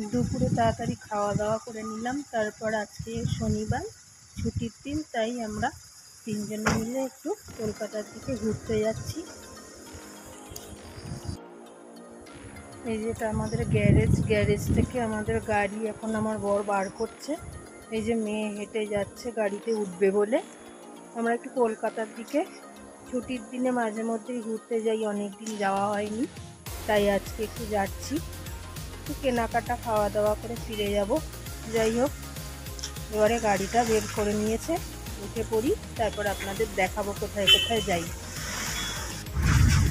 দুপুরে তাড়াতাড়ি খাওয়া দাওয়া করে নিলাম। তারপর আজকে শনিবার ছুটির দিন, তাই আমরা তিনজনে মিলে একটু কলকাতার দিকে ঘুরতে যাচ্ছি। এই যেটা আমাদের গ্যারেজ থেকে আমাদের গাড়ি এখন আমার বর বার করছে। এই যে মেয়ে হেঁটে যাচ্ছে গাড়িতে উঠবে বলে। আমরা একটু কলকাতার দিকে ছুটির দিনে মাঝে মধ্যেই ঘুরতে যাই, অনেক দিন যাওয়া হয়নি, তাই আজকে একটু যাচ্ছি। একটু কেনাকাটা খাওয়া দাওয়া করে ফিরে যাব। যাই হোক, এবারে গাড়িটা বের করে নিয়েছে, উঠে পড়ি, তারপর আপনাদের দেখাবো কোথায় কোথায় যাই।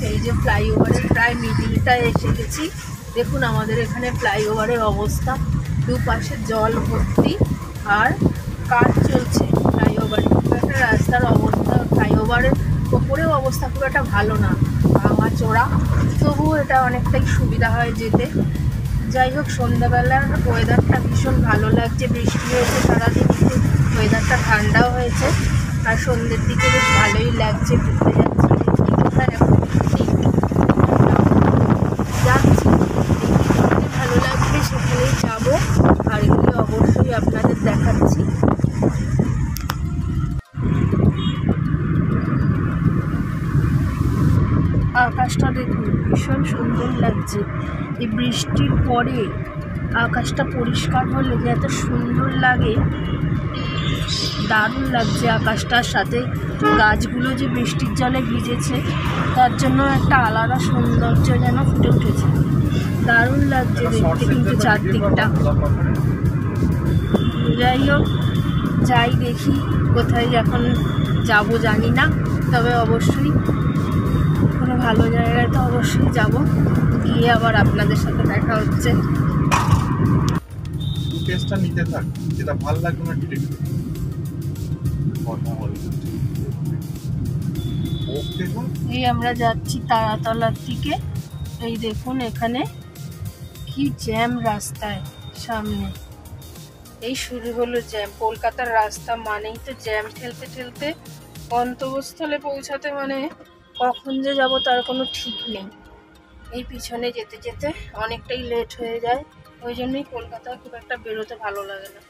এই যে ফ্লাইওভারের প্রায় মিডিলটায় এসে গেছি। দেখুন আমাদের এখানে ফ্লাইওভারের অবস্থা, দুপাশে জল ভর্তি আর কাজ চলছে ফ্লাইওভারে। একটা রাস্তার অবস্থা, ফ্লাইওভারের ওপরেও অবস্থা খুব একটা ভালো না, ভাঙা চোরা, তবুও এটা অনেকটাই সুবিধা হয় যেতে। যাই হোক, সন্ধ্যাবেলার ওয়েদারটা ভীষণ ভালো লাগছে, বৃষ্টি হয়েছে সারাদিন, একটু ওয়েদারটা ঠান্ডাও হয়েছে, আর সন্ধ্যের দিকে বেশ ভালোই লাগছে। ঘুরতে যাচ্ছি, কোথায় এখন যাচ্ছি, ভালো লাগবে সেখানেই যাবো, আর এগুলি অবশ্যই আপনাদের দেখাচ্ছি। আকাশটা দেখুন, ভীষণ সুন্দর লাগছে। এই বৃষ্টির পরে আকাশটা পরিষ্কার হলে যে এত সুন্দর লাগে, দারুণ লাগছে। আকাশটার সাথে গাছগুলো যে বৃষ্টির জলে ভিজেছে, তার জন্য একটা আলাদা সৌন্দর্য যেন ফুটে উঠেছে। দারুণ লাগছে দেখতে কিন্তু চারদিকটা। যাই হোক, যাই দেখি কোথায় এখন যাব জানি না, তবে অবশ্যই কোনো ভালো জায়গায় তো অবশ্যই যাব, গিয়ে আবার আপনাদের সাথে দেখা হচ্ছে। টেস্টটা নিতে থাক, যেটা ভালো লাগবে না ডিলিট করুন। এই আমরা যাচ্ছি তারাতলার দিকে। এই দেখুন এখানে কি জ্যাম রাস্তায়, সামনে এই শুরু হলো জ্যাম। কলকাতার রাস্তা মানেই তো জ্যাম, ঠেলতে ঠেলতে গন্তব্যস্থলে পৌঁছাতে মানে কখন যে যাব তার কোনো ঠিক নেই। এই পিছনে যেতে যেতে অনেকটাই লেট হয়ে যায়, ওই জন্যই কলকাতায় খুব একটা বেরোতে ভালো লাগে না।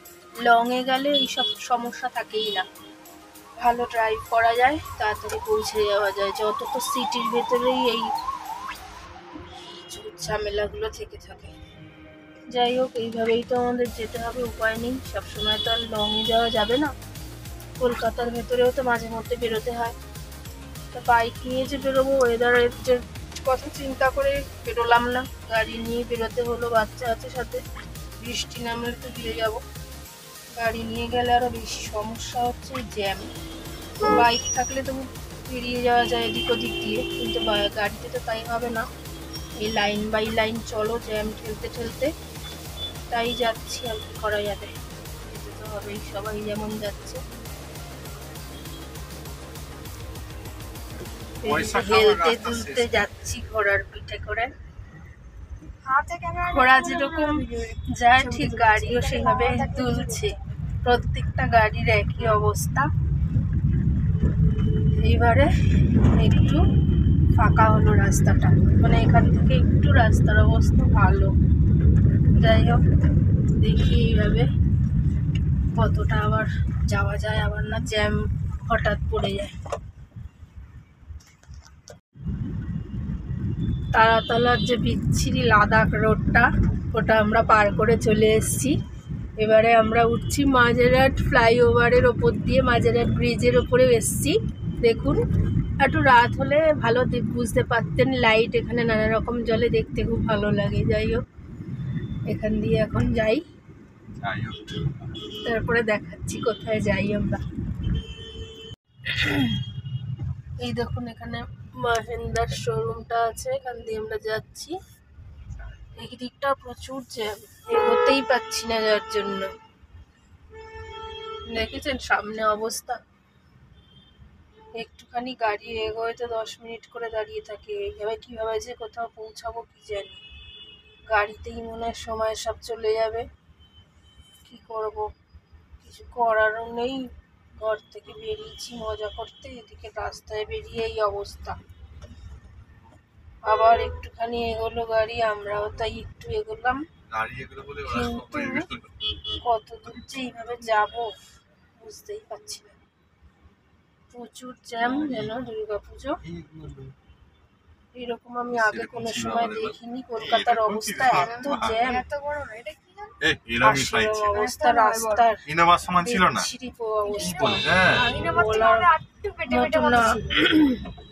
লংয়ে গেলে এইসব সমস্যা থাকেই না, ভালো ড্রাইভ করা যায়, তাড়াতাড়ি পৌঁছে যাওয়া যায়। যত তো সিটির ভেতরেই এই ঝামেলাগুলো থেকে থাকে। যাই হোক, এইভাবেই তো আমাদের যেতে হবে, উপায় নেই, সবসময় তো আর লংয়ে যাওয়া যাবে না। কলকাতার ভেতরেও তো মাঝে মধ্যে বেরোতে হয়। তা বাইক নিয়ে যে বেরোবো, ওয়েদারের যে কথা চিন্তা করে বেরোলাম না, গাড়ি নিয়ে বেরোতে হলো। বাচ্চা আছে সাথে, বৃষ্টি নামলে তো দিয়ে যাব। গাড়ি নিয়ে গেলে আরও বেশি সমস্যা হচ্ছে জ্যাম। বাইক থাকলে তো বেরিয়ে যাওয়া যায় এদিক ওদিক দিয়ে, কিন্তু গাড়িতে তো তাই হবে না। এই লাইন বাই লাইন চলো, জ্যাম ঠেলতে ঠেলতে, তাই যাচ্ছি। আর কি করা যাবে, যেতে তো হবেই, সবাই যেমন যাচ্ছে। হেলতে তুলতে যাচ্ছি ঘোড়ার পিঠে করে। ঘোড়া যেরকম যায় ঠিক গাড়িও সেভাবে তুলছে, প্রত্যেকটা গাড়ির একই অবস্থা। এইবারে একটু ফাঁকা হলো রাস্তাটা, মানে এখান থেকে একটু রাস্তার অবস্থা ভালো। যাই হোক, দেখি এইভাবে কতটা আবার যাওয়া যায়, আবার না জ্যাম হঠাৎ পড়ে যায়। তারাতলার যে বিচ্ছিরি লাদাখ রোডটা, ওটা আমরা পার করে চলে এসেছি। এবারে আমরা উঠছি মাঝেরহাট ফ্লাইওভারের ওপর দিয়ে, মাঝেরহাট ব্রিজের ওপরে এসেছি। দেখুন, একটু রাত হলে ভালো বুঝতে পারতেন, লাইট এখানে নানা রকম জলে, দেখতে খুব ভালো লাগে। যাই হোক, এখান দিয়ে এখন যাই, তারপরে দেখাচ্ছি কোথায় যাই আমরা। এই দেখুন এখানে মাহিন্দ্রার শোরুমটা আছে, এখান দিয়ে আমরা যাচ্ছি। এই দিকটা প্রচুর জ্যাম, এগোতেই পাচ্ছি না, যার জন্য দেখেছেন সামনে অবস্থা। একটুখানি গাড়ি এগোয় তো 10 মিনিট করে দাঁড়িয়ে থাকে। এইভাবে কিভাবে যে কোথাও পৌঁছাবো কি জানি, গাড়িতেই মনে হয় সময় সব চলে যাবে। কি করব, কিছু করারও নেই। ঘর থেকে বেরিয়েছি মজা করতে, এদিকে রাস্তায় বেরিয়ে এই অবস্থা। আবার একটুখানি এগোলো গাড়ি, আমরাও তাই একটু এগোলাম, দাঁড়িয়ে গেলে বলে ওরা সব হয়ে গেল। কত দূর যে এইভাবে যাব বুঝতেই পারছি না। প্রচুর জ্যাম যেন দুর্গাপুজো, এরকম আমি আগে কোনো সময় দেখিনি। কলকাতার অবস্থা এত জ্যাম, এই এরকমই পাইছে অবস্থা রাস্তার ইনোভা সমান ছিল না বিচ্ছিরি অবস্থা। হ্যাঁ বলার মতো না।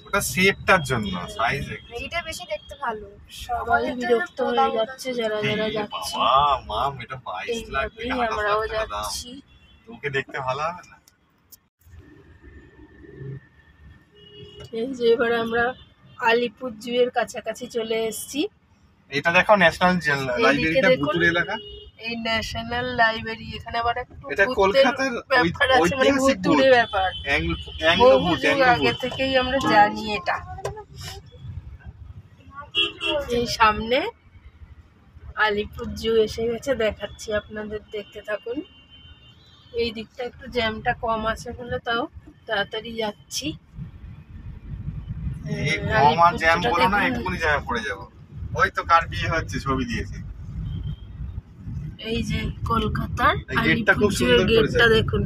ওটা শেপটার জন্য সাইজ এইটা বেশি দেখতে ভালো। সবাই বিরক্ত হয়ে যাচ্ছে যারা যারা যাচ্ছে। বাবা মাম এটা 22 লাখ এইভাবেই আমরাও যাচ্ছি। তোকে দেখতে ভালো হবে না? এই যে এবার আমরা আলিপুর জুয়ের কাছাকাছি চলে এসেছি। এটা দেখো ন্যাশনাল লাইব্রেরিটা দেখুন। ভুতুরে এলাকা। এই ন্যাশনাল লাইব্রেরি, এখানে আবার একটু এটা ভূতের কলকাতার ব্যাপার আছে, মানে ঐতিহাসিক ভুতুরে ভূত। ব্যাপার। অ্যাংলো বহু ভূত, যুগ অ্যাংলো আগে ভূত। থেকেই আমরা জানি এটা। এই সামনে আলিপুর জু এসে গেছে, দেখাচ্ছি আপনাদের, দেখতে থাকুন। এই দিকটা একটু জ্যামটা কম আছে বলে তাও তাড়াতাড়ি যাচ্ছি। এই কম আর জ্যাম আলিপুর বলো না, জুটা দেখুন। এক্ষুনি জ্যামে পড়ে যাবো। ওই তো কার বিয়ে হচ্ছে, ছবি দিয়েছে। এই যে কলকাতার এই গেটটা আলিপুর খুব জুয়ের সুন্দর করেছে। গেটটা দেখুন।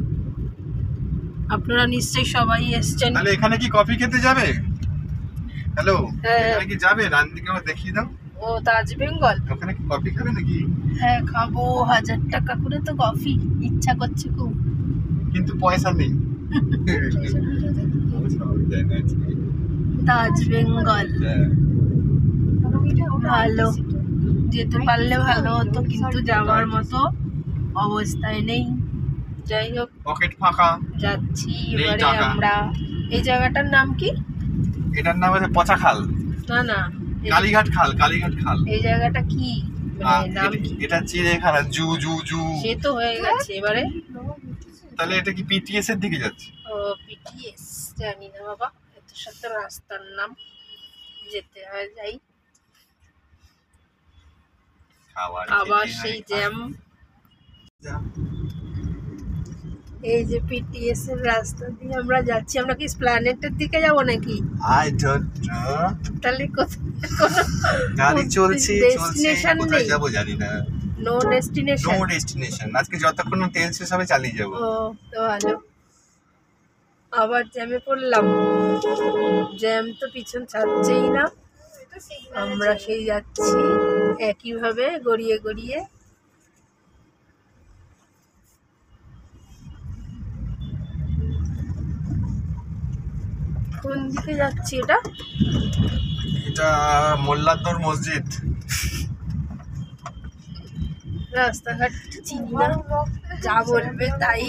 আপনারা নিশ্চয়ই সবাই এসছেন। তাহলে এখানে কি কফি খেতে যাবে? হ্যালো, হ্যাঁ। এখানে কি যাবে? রান্দিকে আমার দেখিয়ে দাও। ও তাজ বেঙ্গল, ওখানে কি কফি খাবে নাকি? হ্যাঁ খাবো। 1000 টাকা করে তো কফি, ইচ্ছা করছে খুব। কিন্তু পয়সা নেই। তাজ বেঙ্গল হ্যাঁ। ভালো, যেতে পারলে ভালো হতো, কিন্তু যাওয়ার মতো অবস্থায় নেই। যাই হোক, পকেট ফাঁকা। যাচ্ছি নেই এবারে টাকা। আমরা। এই জায়গাটার নাম কি? এটার নাম আছে পচা খাল, না না, কালীঘাট খাল, কালীঘাট খাল। এই জায়গাটা কি, মানে নাম কি? এটা চিড়িয়াখানা, জু জু জু। সে তো হয়ে গেছে এবারে। তাহলে এটা কি পিটিএস এর দিকে যাচ্ছে? ও পিটিএস, জানি না বাবা, এত সাথে রাস্তার নাম। যেতে হয়, যাই। আবার সেই জ্যাম। এই যে পিটিএস এর রাস্তা দিয়ে আমরা যাচ্ছি। আমরা কি স্প্ল্যানেটের দিকে যাব নাকি? I don't know. তাহলে কোথায়? গাড়ি চলছে চলছে, ডেস্টিনেশন কোথায় নেই, যাবো জানি না। No destination. No destination. আজকে যতক্ষণ না তেল শেষ হবে চালিয়ে যাবো। ও তো ভালো। আবার জ্যামে পড়লাম। জ্যাম তো পিছন ছাড়ছেই না, আমরা সেই যাচ্ছি একইভাবে গড়িয়ে গড়িয়ে। কোন দিকে যাচ্ছি এটা? এটা মোল্লাদ্দর মসজিদ। রাস্তাঘাট চিনি না, যা বলবে তাই।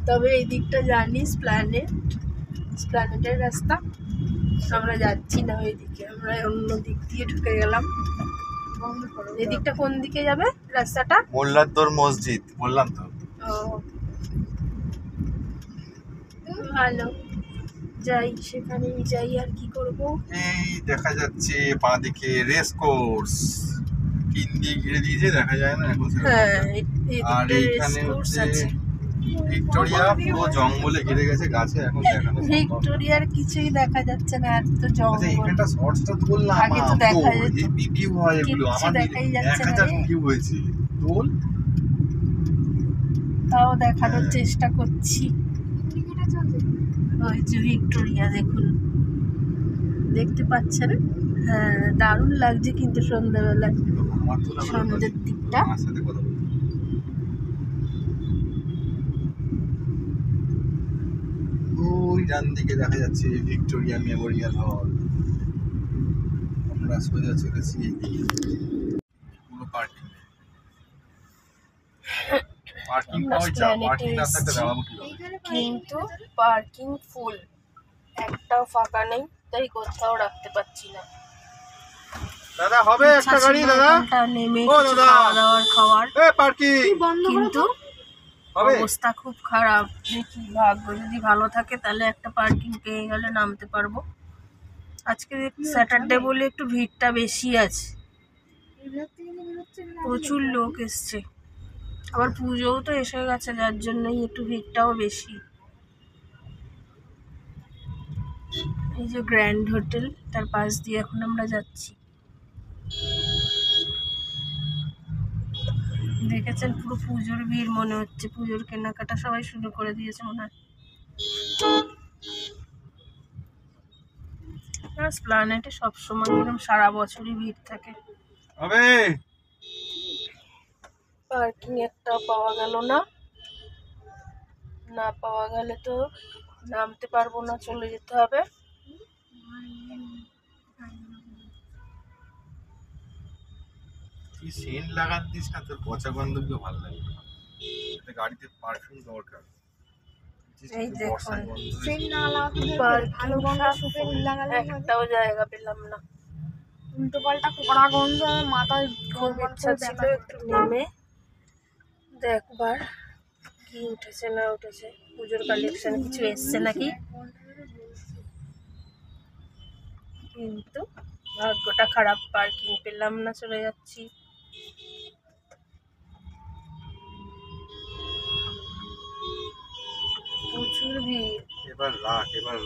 তবে এই দিকটা জানি, স্প্ল্যানেটের রাস্তা। আমরা যাচ্ছি না ওই দিকে, আমরা অন্য দিক দিয়ে ঢুকে গেলাম। এই দিকটা কোন দিকে যাবে রাস্তাটা? মোল্লাদ্দর মসজিদ বললাম তো। ও ভালো, যাই, সেখানেই যাই। আর কি করব? এই দেখা যাচ্ছে বাঁ দিকে রেস কোর্স, তিন দিয়ে ঘিরে দিয়েছে, দেখা যায় না এখন সেরকম। হ্যাঁ, আর এই এইখানে দিকটা হচ্ছে আছে। ভিক্টোরিয়া, পুরো জঙ্গলে ঘিরে গেছে, গাছে এখন দেখানো সম্ভব। ভিক্টোরিয়ার কিছুই দেখা যাচ্ছে না, এত আচ্ছা, জঙ্গল। এখানটা শর্টসটা তুললাম। আগে তো দেখা যেত। হেভি ভিউ হয় এগুলো। কিচ্ছু আমার দেখাই যাচ্ছে না 1000 রে। ভিউ হয়েছে। তোল। তাও দেখানোর চেষ্টা করছি। ওই যে ভিক্টোরিয়া দেখুন, দেখতে পাচ্ছেন? হ্যাঁ, দারুণ লাগছে কিন্তু সন্ধ্যাবেলা, আমার তোলা হলো সন্ধ্যের বাড়ি। দিকটা। আমার সাথে কথা বল। ওই ডান দিকে দেখা যাচ্ছে ভিক্টোরিয়া মেমোরিয়াল হল। আমরা সোজা চলেছি এইদিকে। পুরো পার্কিং। পার্কিং পাওয়া যায়, পার্কিং না থাকলে দাঁড়াবো কিভাবে? কিন্তু পার্কিং ফুল, একটাও ফাঁকা নেই, তাই কোথাও রাখতে পারছি না। দাদা হবে একটা গাড়ি দাদা? এখানটা নেমে ও কিছু দাদা। খাওয়া দাওয়ার খাওয়ার, এ পার্কিং কিন্তু হবে? অবস্থা খুব খারাপ। দেখি, ভাগ্য যদি ভালো থাকে তাহলে একটা পার্কিং পেয়ে গেলে নামতে পারবো। আজকে স্যাটারডে বলে একটু ভিড়টা বেশি আছে, প্রচুর লোক এসছে। আবার পুজোও তো এসে গেছে, যার জন্যই একটু ভিড়টাও বেশি। এই যে গ্র্যান্ড হোটেল, তার পাশ দিয়ে এখন আমরা যাচ্ছি। দেখেছেন পুরো পুজোর ভিড় মনে হচ্ছে, পুজোর কেনাকাটা সবাই শুরু করে দিয়েছে মনে হয়। প্ল্যানেটে সবসময় এরকম সারা বছরই ভিড় থাকে। পার্কিং একটা পাওয়া গেল না, না পাওয়া গেলে তো নামতে পারবো না, চলে যেতে হবে। তুই সেন্ট লাগাত দিস না, তোর পচা গন্ধগুলো ভালো লাগে। গাড়িতে পারফিউম দরকার। এই দেখুন সেন্ট না লাগালে ভালো গন্ধ সুপে লাগালে একটাও জায়গা পেলাম না। উল্টো পাল্টা কড়া গন্ধ, মাথায় খুব ইচ্ছা ছিল একটু নেমে দেখবার কি উঠেছে না উঠেছে, পুজোর কালেকশন কিছু এসছে নাকি, কিন্তু ভাগ্যটা খারাপ, পার্কিং পেলাম না, চলে যাচ্ছি। প্রচুর ভিড়। এবার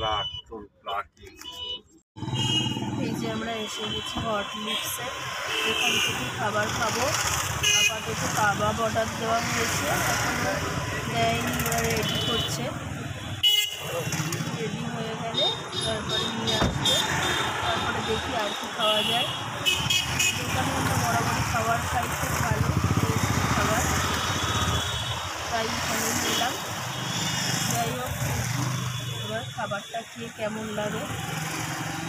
রাখ তোর পার্কিং। এই যে আমরা এসে গেছি হটলিক্সে, এখান থেকে খাবার খাবো। আপাতত কাবাব অর্ডার দেওয়া হয়েছে, এখনো দেয়নি, ওরা রেডি করছে। রেডি হয়ে গেলে তারপরে নিয়ে আসবে, তারপরে দেখি আর কি খাওয়া যায়। দোকানে আমরা বরাবরই খাবার খাই, খুব ভালো টেস্টি খাবার, তাই এখানে নিলাম। যাই হোক দেখি এবার খাবারটা খেয়ে কেমন লাগে,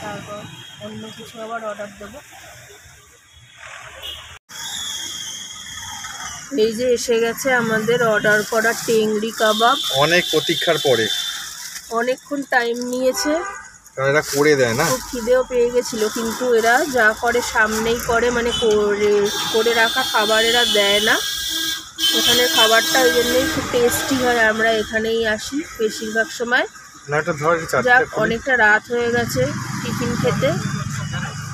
তারপর অন্য কিছু আবার অর্ডার দেবো। এই যে এসে গেছে আমাদের অর্ডার করা টেংরি কাবাব। অনেক প্রতীক্ষার পরে, অনেকক্ষণ টাইম নিয়েছে, কারণ এরা করে দেয় না। খুব খিদেও পেয়ে গেছিলো, কিন্তু এরা যা করে সামনেই করে, মানে করে রাখা খাবার এরা দেয় না। এখানে খাবারটা ওই জন্যই খুব টেস্টি হয়, আমরা এখানেই আসি বেশিরভাগ সময়। যাক অনেকটা রাত হয়ে গেছে টিফিন খেতে,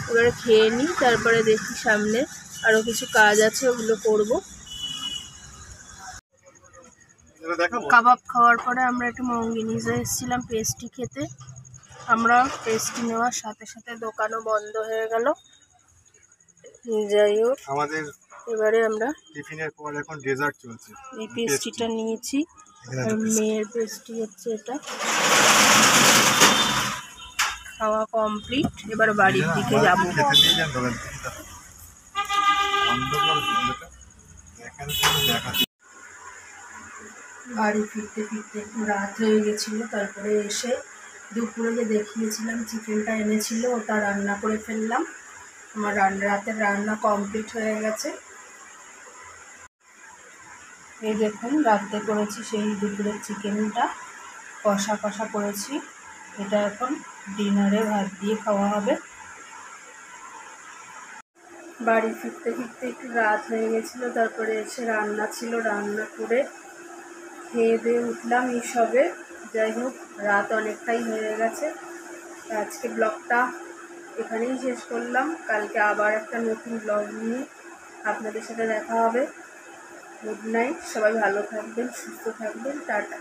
এবারে খেয়ে নিই, তারপরে দেখি সামনে আরও কিছু কাজ আছে, ওগুলো করবো। কাবাব খাওয়ার পরে আমরা একটু মঙ্গিনিজে এসেছিলাম পেস্ট্রি খেতে। আমরা পেস্ট্রি নেওয়ার সাথে সাথে দোকানও বন্ধ হয়ে গেল। যাই হোক আমাদের এবারে আমরা টিফিনের পর এখন ডেজার্ট চলছে। এই পেস্ট্রিটা নিয়েছি, আর মেয়ের পেস্ট্রি হচ্ছে এটা। খাওয়া কমপ্লিট, এবার বাড়ির দিকে যাবো। বাড়ি ফিরতে ফিরতে একটু রাত হয়ে গেছিলো, তারপরে এসে দুপুরে যে দেখিয়েছিলাম চিকেনটা এনেছিল, ওটা রান্না করে ফেললাম। আমার রাতের রান্না কমপ্লিট হয়ে গেছে। এই দেখুন রাতে করেছি সেই দুপুরের চিকেনটা, কষা কষা করেছি। এটা এখন ডিনারে ভাত দিয়ে খাওয়া হবে। বাড়ি ফিরতে ফিরতে একটু রাত হয়ে গেছিলো, তারপরে এসে রান্না ছিল, রান্না করে খেয়ে দিয়ে উঠলাম এই সবে। যাই হোক রাত অনেকটাই হয়ে গেছে, আজকে ব্লগটা এখানেই শেষ করলাম। কালকে আবার একটা নতুন ব্লগ নিয়ে আপনাদের সাথে দেখা হবে। গুড নাইট, সবাই ভালো থাকবেন, সুস্থ থাকবেন, টাটা।